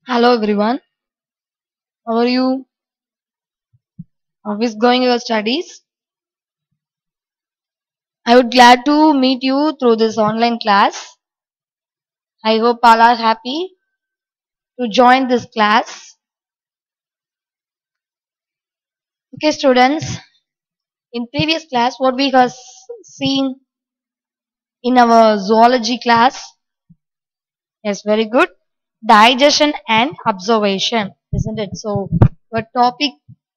Hello everyone, how are you? How is going your studies? I would glad to meet you through this online class. I hope all are happy to join this class. Okay students, in previous class what we have seen in our zoology class is very good. Digestion and observation, isn't it? So our topic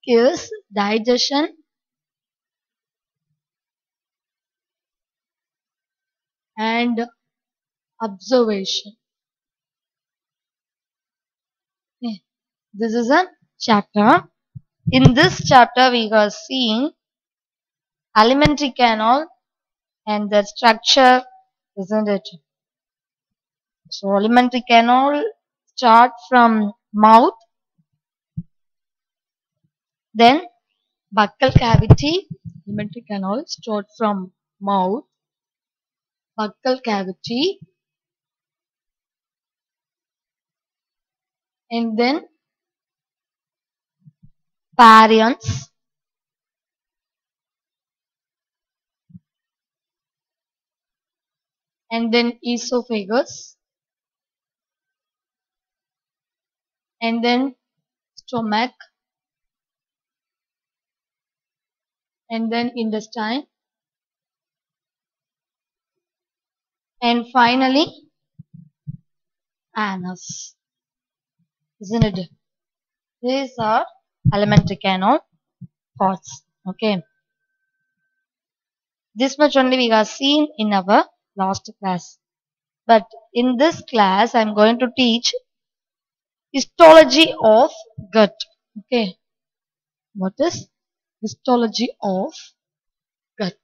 is digestion and observation. Okay. This is a chapter. In this chapter, we are seeing alimentary canal and the structure, isn't it? So, alimentary canal start from mouth, then buccal cavity. Alimentary canal start from mouth, buccal cavity, and then pharynx, and then esophagus, and then stomach, and then intestine, and finally anus, isn't it? These are alimentary canal parts. Okay, this much only we have seen in our last class. But in this class, I am going to teach histology of gut. Okay, what is histology of gut?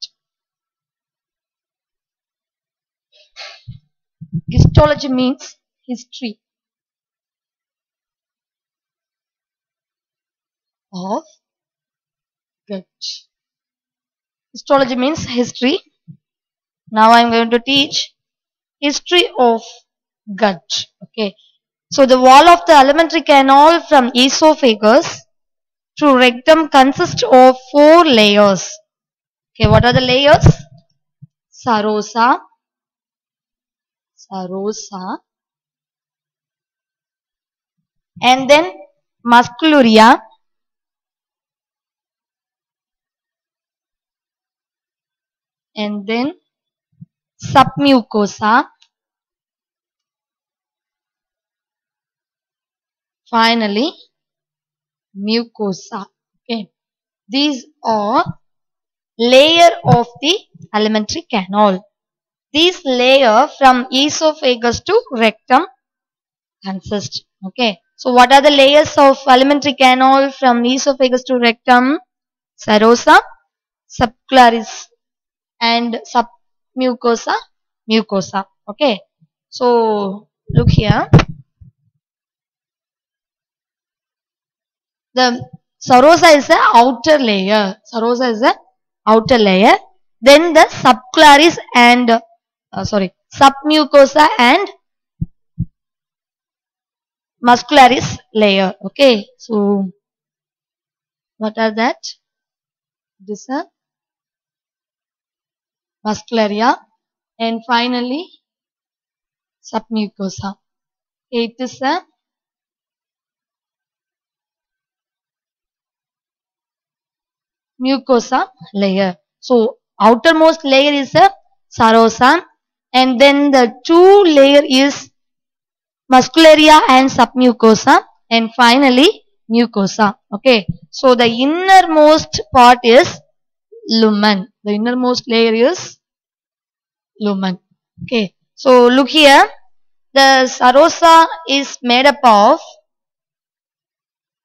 Histology means history of gut. Histology means history. Now I am going to teach history of gut. Okay. So the wall of the alimentary canal from esophagus to rectum consists of 4 layers. Okay, what are the layers? Serosa, and then muscularia, and then submucosa, finally mucosa. Okay, these are layer of the alimentary canal. These layer from esophagus to rectum consist. Okay, so what are the layers of alimentary canal from esophagus to rectum? Serosa, subcularis, and submucosa, mucosa. Okay, so look here. The serosa is the outer layer. Serosa is the outer layer. Then the subcularis and submucosa and muscularis layer. Okay, so what are that? This is muscularia and finally submucosa. It is a mucosa layer. So outermost layer is a serosa and then the two layer is muscularia and submucosa and finally mucosa. Okay, so the innermost part is lumen. The innermost layer is lumen. Okay, so look here. The serosa is made up of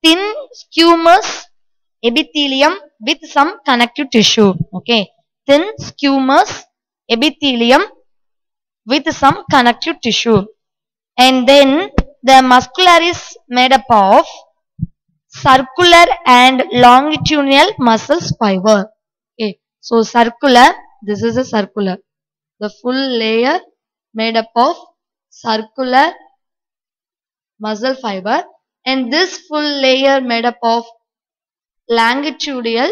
thin squamous epithelium with some connective tissue. Okay, thin squamous epithelium with some connective tissue. And then the muscular is made up of circular and longitudinal muscle fiber. Okay, so circular, this is a circular. The full layer made up of circular muscle fiber, and this full layer made up of longitudinal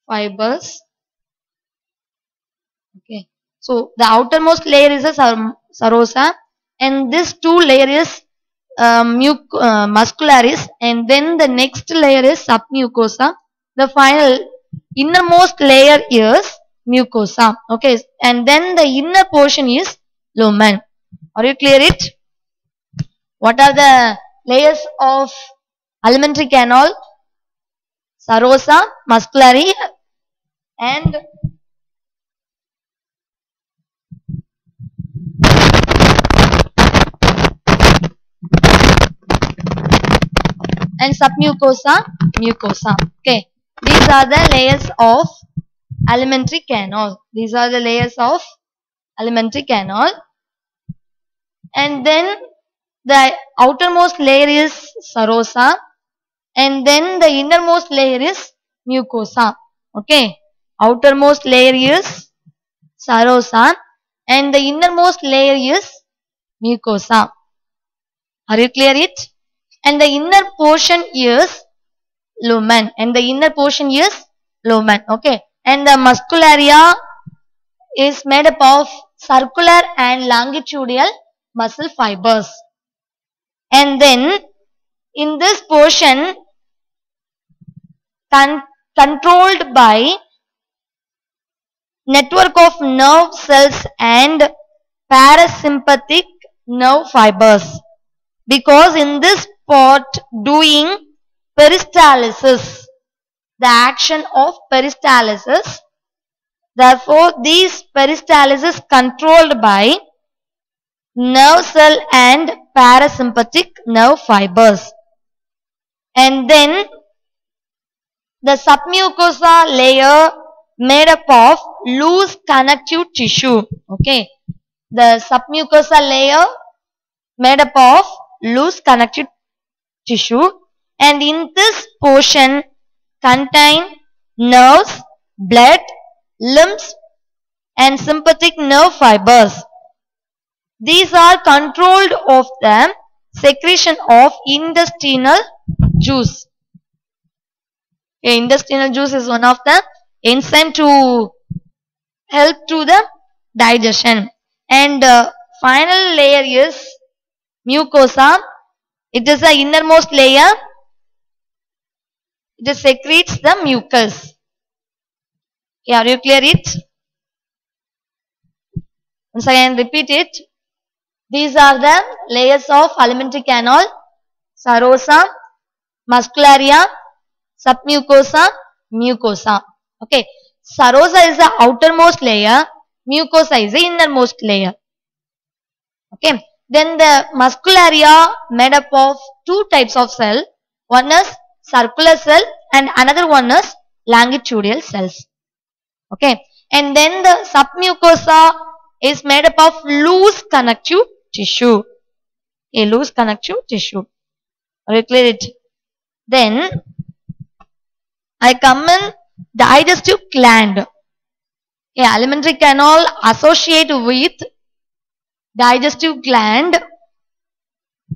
fibers. Okay, so the outermost layer is a serosa, and this two layer is muscularis, and then the next layer is submucosa. The final innermost layer is mucosa. Okay, and then the inner portion is lumen. Are you clear it? What are the layers of alimentary canal? Serosa, musculari, and submucosa, mucosa. Okay, these are the layers of alimentary canal. These are the layers of alimentary canal, and then the outermost layer is serosa, and then the innermost layer is mucosa. Okay, outermost layer is serosa, and the innermost layer is mucosa. Are you clear it? And the inner portion is lumen, and the inner portion is lumen. Okay, and the muscularia is made up of circular and longitudinal muscle fibers. And then in this portion controlled by network of nerve cells and parasympathetic nerve fibers, because in this part doing peristalsis, the action of peristalsis, therefore these peristalsis controlled by nerve cell and parasympathetic nerve fibers. And then the submucosa layer made up of loose connective tissue. Okay, the submucosa layer made up of loose connective tissue, and in this portion contain nerves, blood, limbs, and sympathetic nerve fibers. These are controlled of the secretion of intestinal juice. Intestinal juice is one of the enzyme to help to the digestion. And final layer is mucosa. It is the innermost layer. It secretes the mucus. Okay, are you clear it? Once again repeat it. These are the layers of alimentary canal: serosa, muscularia, submucosa, mucosa. Okay, serosa is the outermost layer, mucosa is the innermost layer. Okay, then the muscularia made up of two types of cell. One is circular cell and another one is longitudinal cells. Okay, and then the submucosa is made up of loose connective tissue. A loose connective tissue. I clear it. Then I come in digestive gland. A alimentary canal associate with digestive gland.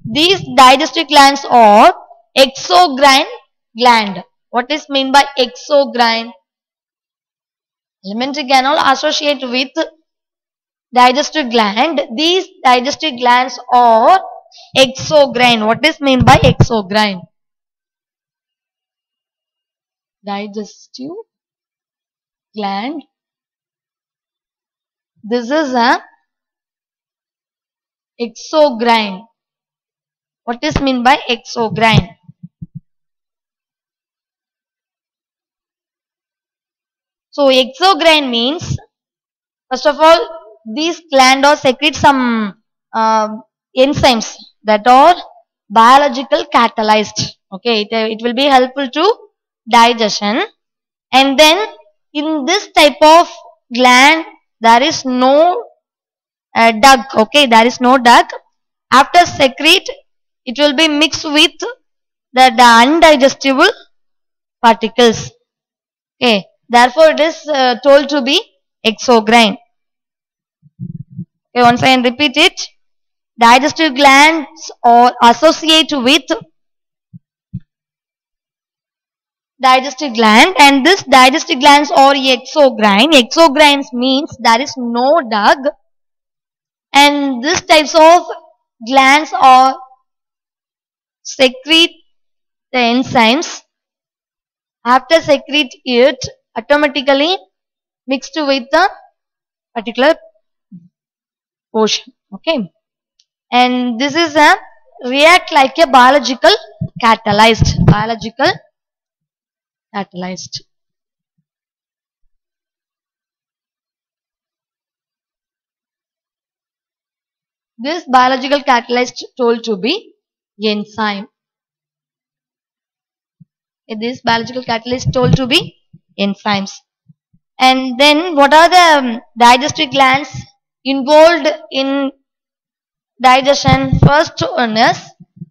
These digestive glands are exocrine gland. What is meant by exocrine? Alimentary canal associate with digestive gland. These digestive glands are exocrine. What is meant by exocrine? Digestive gland. This is a exocrine. What is meant by exocrine? So exocrine means, first of all, these glands secrete some enzymes that are biological catalyzed. Okay, it will be helpful to digestion. And then in this type of gland there is no duct. Okay, there is no duct. After secrete, it will be mixed with the undigestible particles. Okay, therefore it is told to be exocrine. Okay, once I repeat it. digestive glands or associate with digestive gland, and this digestive glands or exocrine. Exocrines means there is no duct, and these types of glands are secrete the enzymes. After secrete it automatically mixed with the particular portion. Okay, and this is a react like a biological catalyzed. Biological catalyzed. This biological catalyst told to be enzyme. This biological catalyst told to be enzymes. And then what are the digestive glands involved in digestion? First one is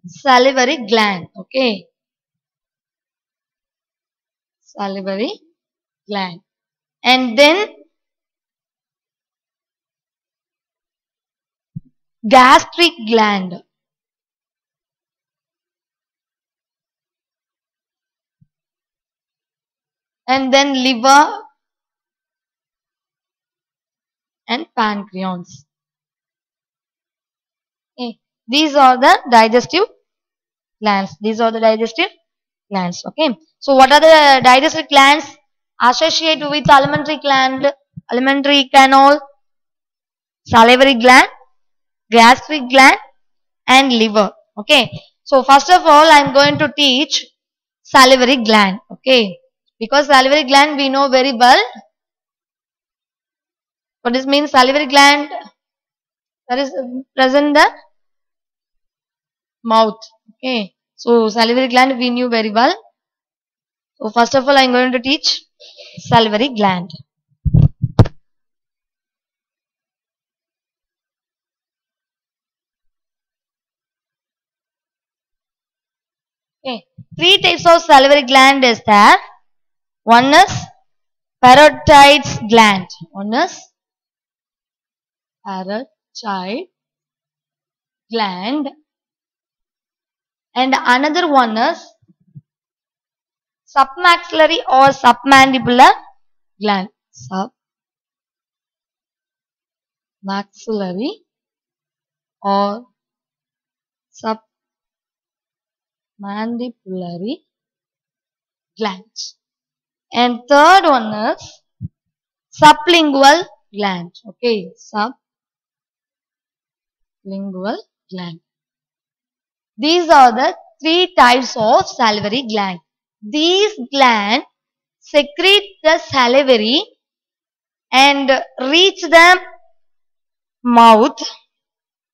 salivary gland. Okay. Salivary gland. And then gastric gland. And then liver and pancreas. Okay. These are the digestive glands. These are the digestive glands. Okay. So what are the digestive glands associated with alimentary gland, alimentary canal, salivary gland, gastric gland, and liver? Okay. So first of all, I am going to teach salivary gland. Okay. Because salivary gland we know very well. What does mean salivary gland? That is present in the mouth. Okay. So salivary gland we knew very well. So first of all, I am going to teach salivary gland. Okay. Three types of salivary gland is there. One is parotid gland. One is parotid gland. And another one is submaxillary or submandibular gland. Submaxillary or submandibular glands. And third one is sublingual gland. Okay, sublingual gland. These are the three types of salivary gland. These glands secrete the salivary and reach the mouth,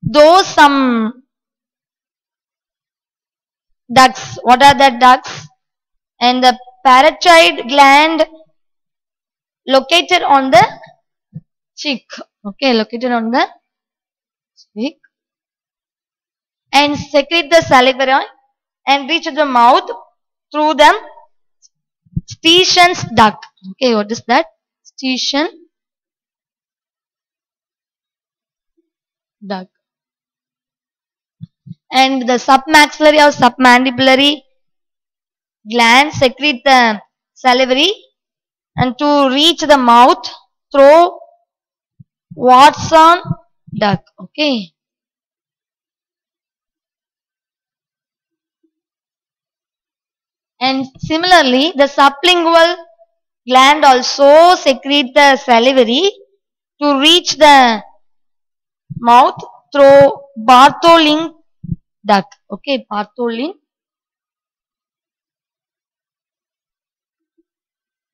though some ducts. What are the ducts? And the parotid gland located on the cheek. Okay, located on the cheek. And secrete the salivary and reach the mouth through the Steiner's duct. Okay, what is that? Steiner's duct. And the submaxillary or submandibular gland secrete the salivary and to reach the mouth through Watson duct. Okay. And similarly, the sublingual gland also secrete the salivary to reach the mouth through Bartholin duct. Okay, Bartholin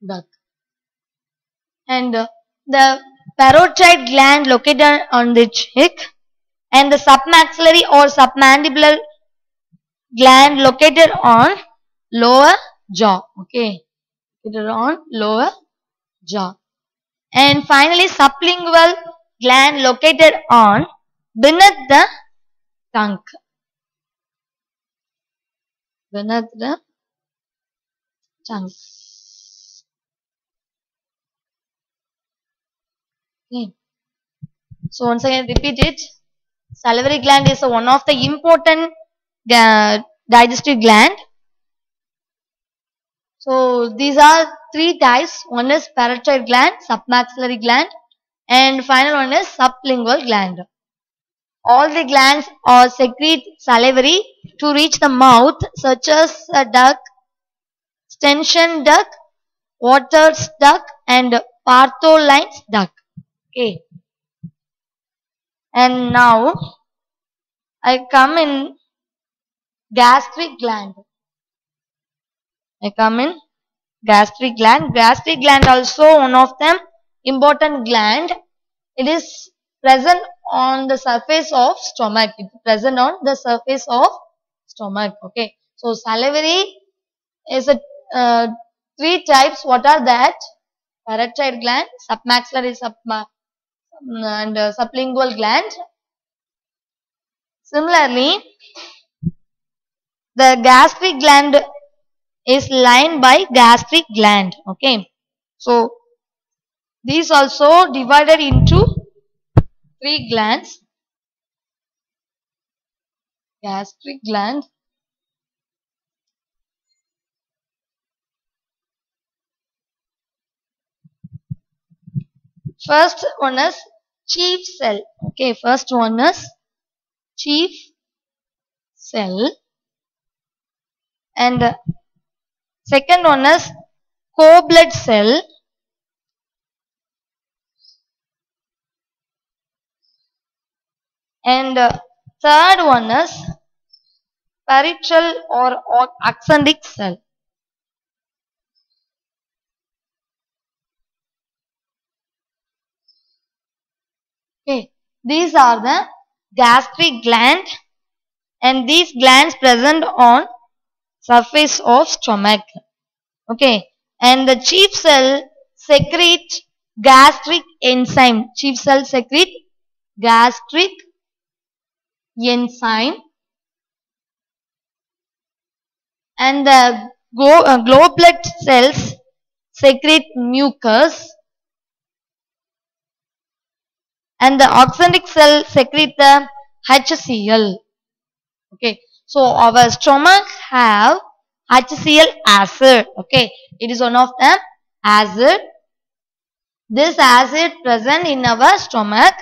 duct. And the parotid gland located on the cheek, and the submaxillary or submandibular gland located on lower jaw. Okay, located on lower jaw. And finally, sublingual gland located on beneath the tongue. Beneath the tongue. Okay. So once again repeat it. Salivary gland is one of the important digestive gland. So these are three types. One is parotid gland, submaxillary gland, and final one is sublingual gland. All the glands are secrete salivary to reach the mouth, such as a duct, stension duct, Waters duct, and Bartholin's duct. Okay. And now I come in gastric gland. I come in gastric gland. Gastric gland also one of them important gland. It is present on the surface of stomach. It is present on the surface of stomach. Okay. So salivary is a three types. What are that? Parotid gland, submaxillary and sublingual gland. Similarly, the gastric gland is lined by gastric gland. Okay. So these also divided into three glands. Gastric gland, first one is chief cell. Okay, first one is chief cell, and second one is cord cell, and third one is parietal or axontic cell. Okay, these are the gastric gland, and these glands present on surface of stomach. Okay, and the chief cell secrete gastric enzyme. Chief cell secrete gastric enzyme, and the goblet cells secrete mucus, and the axontic cell secrete the HCl. Okay, so our stomach have HCl acid. Okay, it is one of the acid. This acid present in our stomach.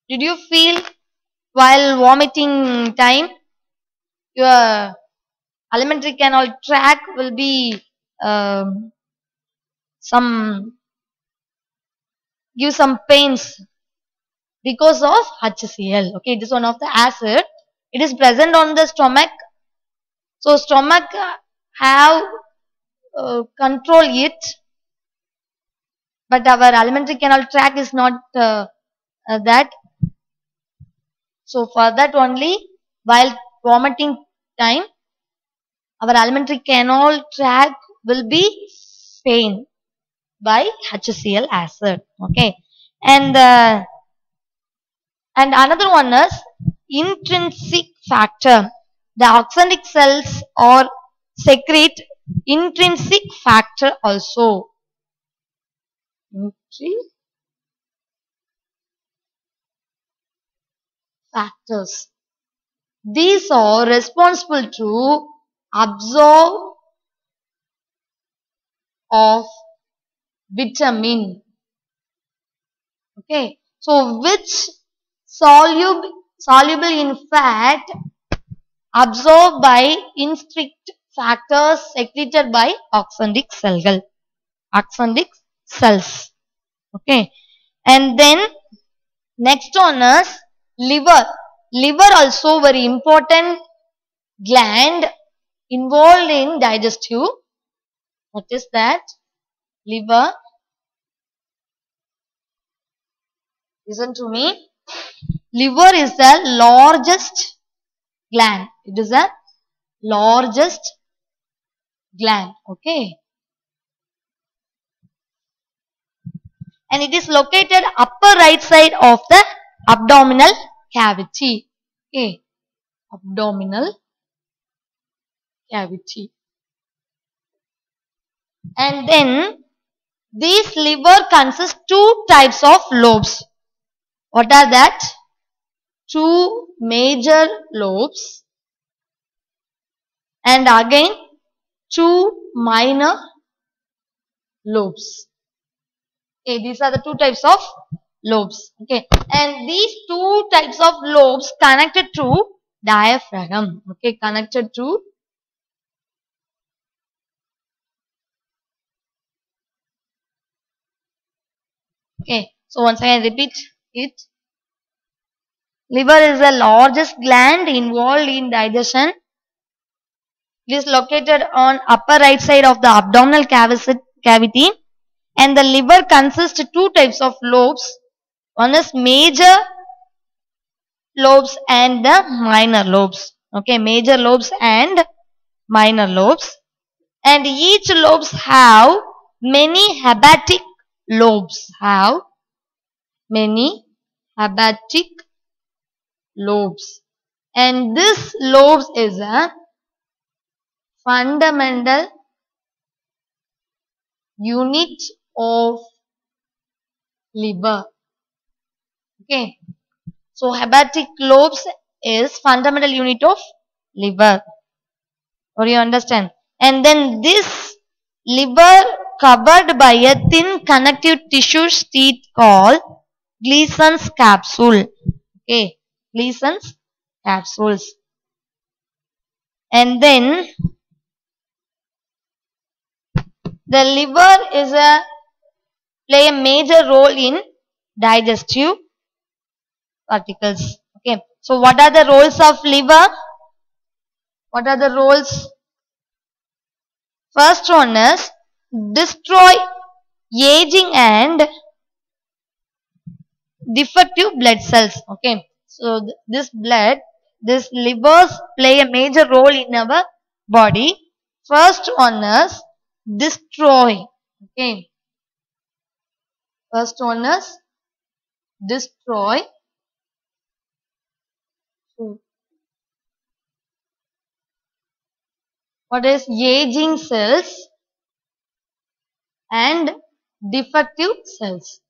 Did you feel while vomiting time your alimentary canal tract will be give some pains because of HCl. Okay, it is one of the acid. It is present on the stomach. So stomach have control it, but our alimentary canal tract is not that. So for that only, while vomiting time, our alimentary canal tract will be pain by HCl acid. Okay, and another one is intrinsic factor. The axontic cells or secrete intrinsic factor also. Factors. These are responsible to absorb of vitamin. Okay, so which soluble in fat absorbed by intrinsic factors secreted by axontic cells. Okay, and then next one is liver. Liver also very important gland involved in digestive. What is that? Liver. Listen to me. Liver is the largest gland. It is the largest gland. Okay. And it is located upper right side of the abdominal cavity. Okay. Abdominal cavity. And then this liver consists two types of lobes. What are that? Two major lobes and again two minor lobes. Okay, these are the two types of lobes. Okay, and these two types of lobes connected to diaphragm. Okay, connected to okay. So once again repeat it. Liver is the largest gland involved in digestion. It is located on upper right side of the abdominal cavity, and the liver consists of two types of lobes. One is major lobes and the minor lobes. Okay, major lobes and minor lobes. And each lobes have many hepatic lobes. Have many hepatic lobes. And this lobes is a fundamental unit of liver. Okay. So hepatic lobes is fundamental unit of liver. Or you understand? And then this liver covered by a thin connective tissue sheet called Gleason's capsule. Okay. Gleason's capsules. And then the liver is play a major role in digestive particles. Okay. So what are the roles of liver? What are the roles? First one is destroy aging and defective blood cells. Okay. So this livers play a major role in our body. First one is destroy. Okay. First one is destroy. What is aging cells and defective cells.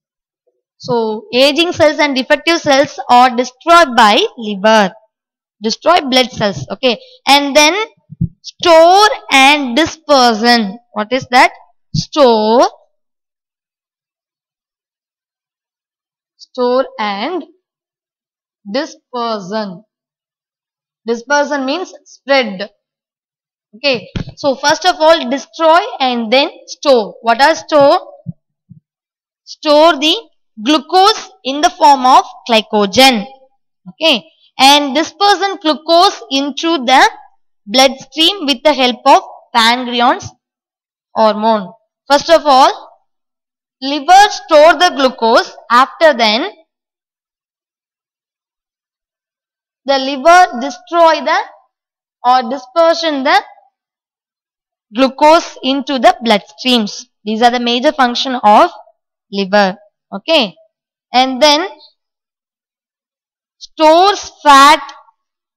So aging cells and defective cells are destroyed by liver. Destroy blood cells. Okay. And then store and dispersion. What is that? Store and dispersion. Dispersion means spread. Okay. So first of all destroy and then store. What are store? Store the glucose in the form of glycogen. Okay. And dispersion glucose into the bloodstream with the help of pancreas hormone. First of all, liver store the glucose. After then, the liver destroy the or dispersion the glucose into the bloodstreams. These are the major function of liver. Okay. And then stores fat,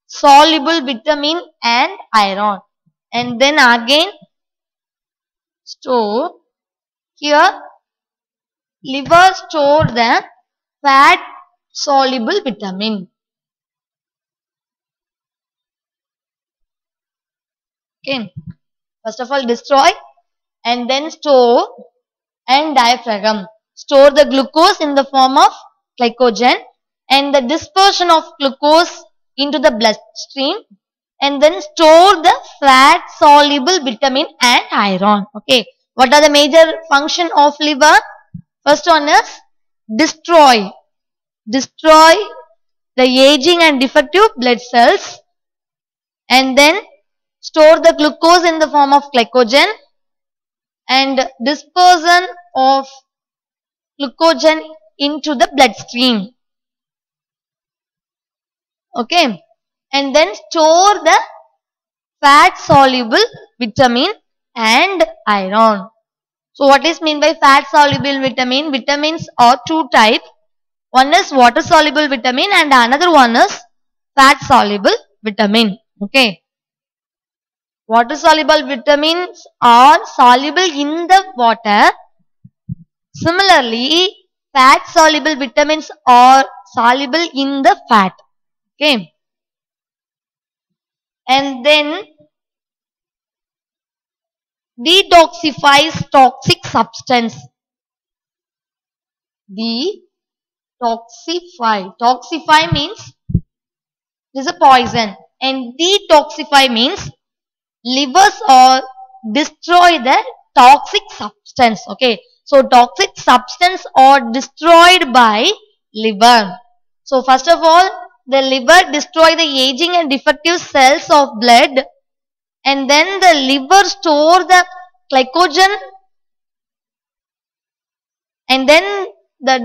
soluble vitamin and iron. And then again store here liver store the fat soluble vitamin. Okay. First of all destroy and then store and diaphragm. Store the glucose in the form of glycogen and the dispersion of glucose into the bloodstream and then store the fat soluble vitamin and iron. Okay. What are the major function of liver? First one is destroy. Destroy the aging and defective blood cells and then store the glucose in the form of glycogen and dispersion of glucogen into the bloodstream. Okay. And then store the fat soluble vitamin and iron. So what is mean by fat soluble vitamin? Vitamins are two types. One is water soluble vitamin and another one is fat soluble vitamin. Okay. Water soluble vitamins are soluble in the water. Similarly, fat soluble vitamins are soluble in the fat. Okay. And then detoxifies toxic substance. Detoxify. Toxify means this is a poison. And detoxify means livers or destroy the toxic substance. Okay. So toxic substance are destroyed by liver. So first of all, the liver destroy the aging and defective cells of blood, and then the liver store the glycogen, and then the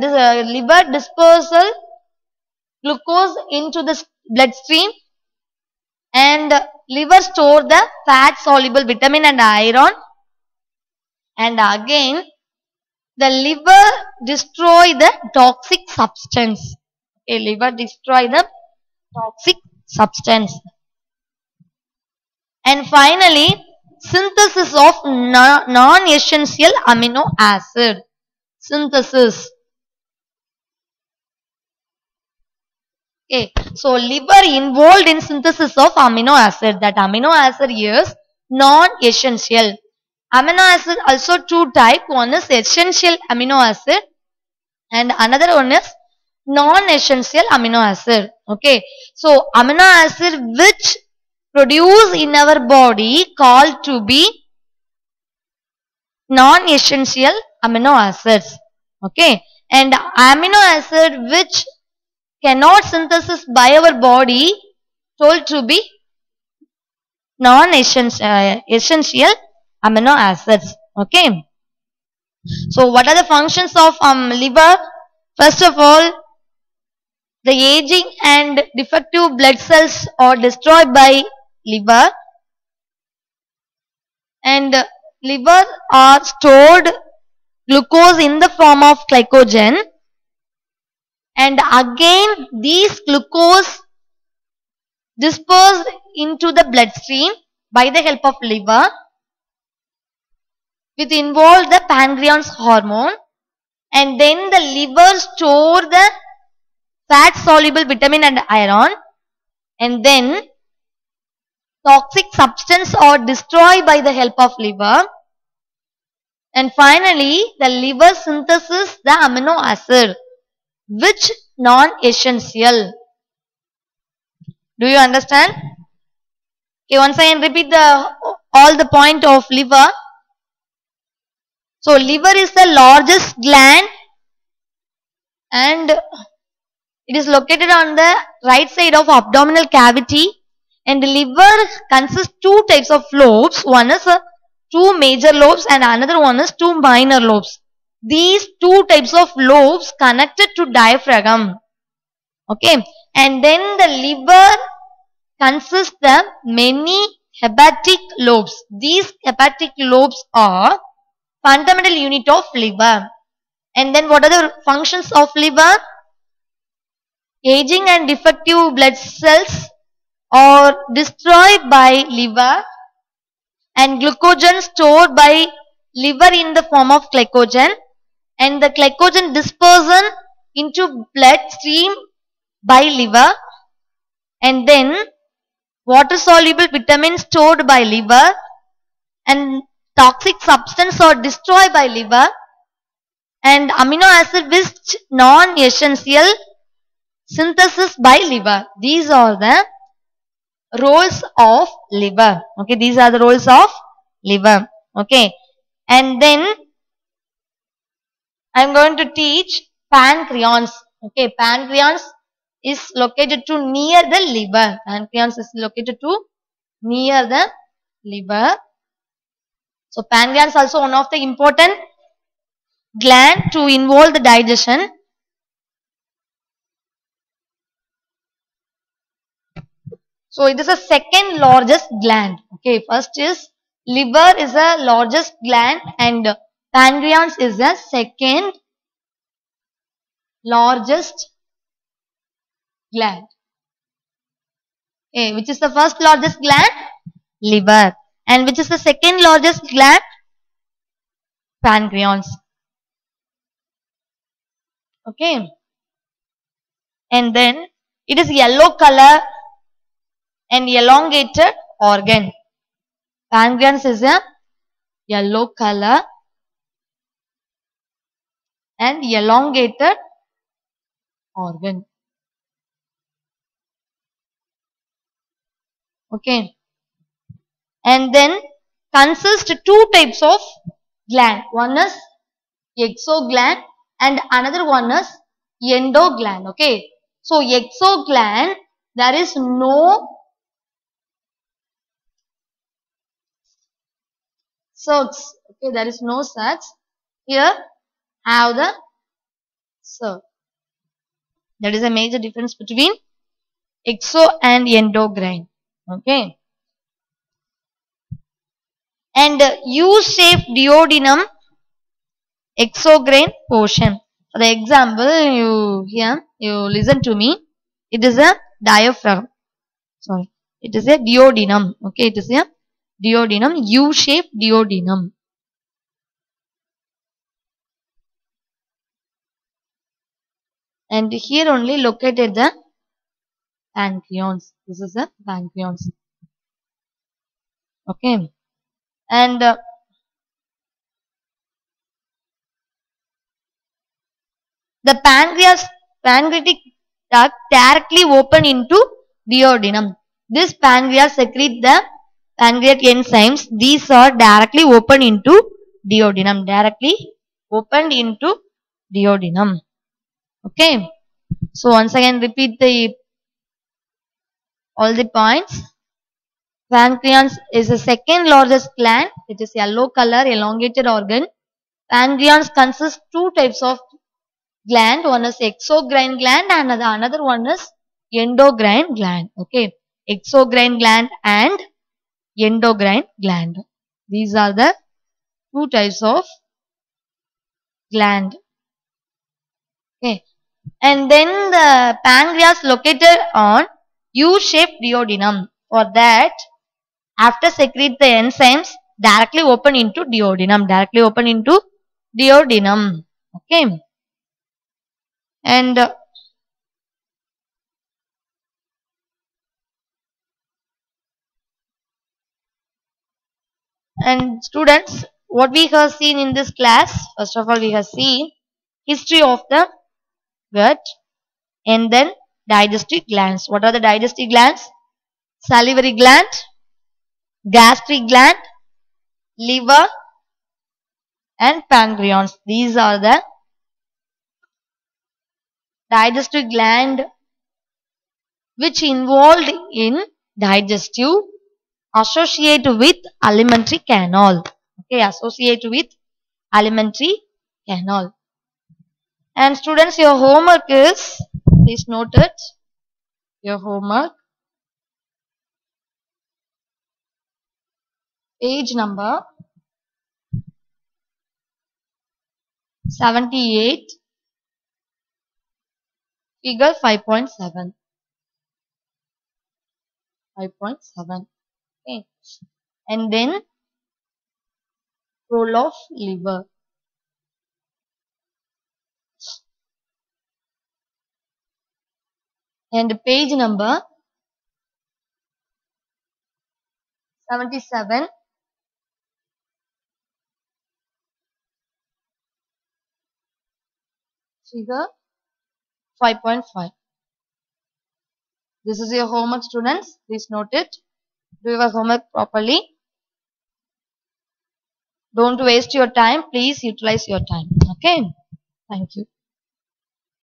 liver dispersal glucose into the bloodstream, and liver store the fat soluble vitamin and iron, and again the liver destroy the toxic substance. Okay, liver destroy the toxic substance. And finally, synthesis of non-essential amino acid. Synthesis. Okay, so liver involved in synthesis of amino acid. That amino acid is non-essential. Amino acid also two type. One is essential amino acid and another one is non-essential amino acid. Okay, so amino acid which produce in our body called to be non-essential amino acids. Okay, and amino acid which cannot synthesis by our body told to be non-essential amino acids. Okay, so what are the functions of liver? First of all, the aging and defective blood cells are destroyed by liver, and liver are stored glucose in the form of glycogen, and again these glucose dispersed into the bloodstream by the help of liver, which involve the pancreas hormone, and then the liver store the fat soluble vitamin and iron, and then toxic substance are destroyed by the help of liver, and finally the liver synthesis the amino acid which non-essential. Do you understand? Okay, once again repeat all the point of liver. So liver is the largest gland and it is located on the right side of abdominal cavity, and the liver consists two types of lobes. One is two major lobes and another one is two minor lobes. These two types of lobes connected to diaphragm. Okay, and then the liver consists the many hepatic lobes. These hepatic lobes are fundamental unit of liver. And then what are the functions of liver? Aging and defective blood cells are destroyed by liver, and glucogen stored by liver in the form of glycogen, and the glycogen dispersion into bloodstream by liver, and then water soluble vitamins stored by liver, and toxic substance are destroyed by liver, and amino acid which non-essential synthesis by liver. These are the roles of liver. Okay, these are the roles of liver. Okay, and then I am going to teach pancreas. Okay, pancreas is located to near the liver. Pancreas is located to near the liver. So pancreas is also one of the important gland to involve the digestion. So it is the second largest gland. Okay, first is liver is the largest gland and pancreas is the second largest gland. Okay, which is the first largest gland? Liver. And which is the second largest gland? Pancreas. Okay. and then it is yellow color and elongated organ. Pancreas is a yellow color and elongated organ. Okay. And then consists two types of gland. One is exogland and another one is endogland. Okay. So exogland, there is no sacs. Okay, there is no sacs. Here have the sac. That is a major difference between exo and endocrine. Okay. And U-shaped duodenum exocrine portion. For the example, you listen to me. It is a diaphragm. Sorry, it is a duodenum. Okay, it is a duodenum, U-shaped duodenum. And here only located the pancreas. This is a pancreas. Okay. And the pancreatic duct directly open into duodenum. This pancreas secrete the pancreatic enzymes. These are directly open into duodenum. Directly opened into duodenum. Okay. So once again repeat all the points. Pancreas is the second largest gland. It is yellow color, elongated organ. Pancreas consists two types of gland. One is exocrine gland and another one is endocrine gland. Okay. Exocrine gland and endocrine gland. These are the two types of gland. Okay. And then the pancreas located on U-shaped duodenum. For that, after secrete the enzymes directly open into duodenum. Directly open into duodenum. Okay. And students, what we have seen in this class, first of all we have seen history of the gut and then digestive glands. What are the digestive glands? Salivary gland, gastric gland, liver and pancreas. These are the digestive gland which involved in digestive, associate with alimentary canal. Okay, associate with alimentary canal. And students, your homework is, please note it, your homework, page number 78, figure 5.7. 5.7. Okay. And then role of liver. And page number 77. Figure 5.5. This is your homework, students. Please note it. Do your homework properly. Don't waste your time. Please utilize your time. Okay. Thank you.